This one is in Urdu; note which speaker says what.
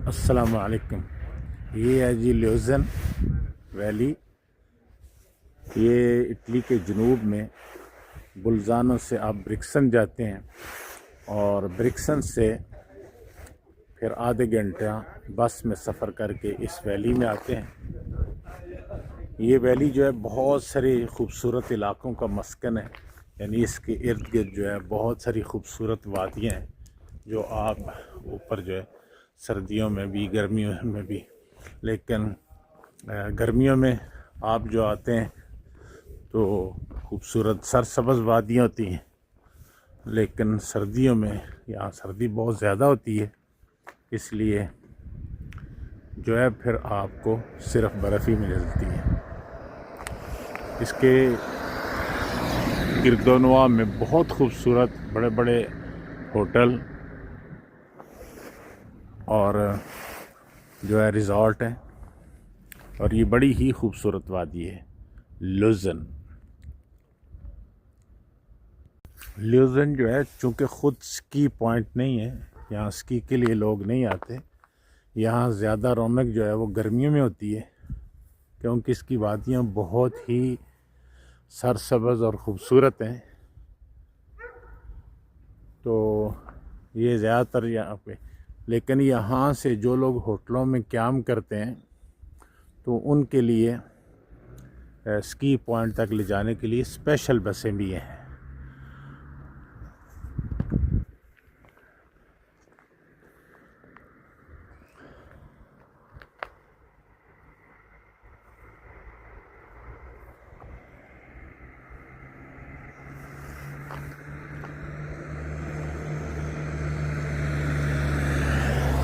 Speaker 1: السلام علیکم۔ یہ ہے جی لیوزن ویلی۔ یہ اٹلی کے جنوب میں بلزانو سے آپ برکسن جاتے ہیں اور برکسن سے پھر آدھے گھنٹہ بس میں سفر کر کے اس ویلی میں آتے ہیں۔ یہ ویلی جو ہے بہت ساری خوبصورت علاقوں کا مسکن ہے، یعنی اس کے ارد گرد جو ہے بہت ساری خوبصورت وادیاں ہیں جو آپ اوپر جو ہے سردیوں میں بھی گرمیوں میں بھی، لیکن گرمیوں میں آپ جو آتے ہیں تو خوبصورت سرسبز وادیاں ہوتی ہیں، لیکن سردیوں میں یہاں سردی بہت زیادہ ہوتی ہے، اس لیے جو ہے پھر آپ کو صرف برف ہی ملتی ہے۔ اس کے گرد و نواح میں بہت خوبصورت بڑے بڑے ہوٹل اور جو ہے ریزورٹ ہیں، اور یہ بڑی ہی خوبصورت وادی ہے لیوزن جو ہے چونکہ خود سکی پوائنٹ نہیں ہے، یہاں سکی کے لیے لوگ نہیں آتے۔ یہاں زیادہ رونق جو ہے وہ گرمیوں میں ہوتی ہے، کیونکہ اس کی وادیاں بہت ہی سرسبز اور خوبصورت ہیں، تو یہ زیادہ تر یہاں پہ، لیکن یہاں سے جو لوگ ہوٹلوں میں قیام کرتے ہیں تو ان کے لیے سکی پوائنٹ تک لے جانے کے لیے اسپیشل بسیں بھی ہیں۔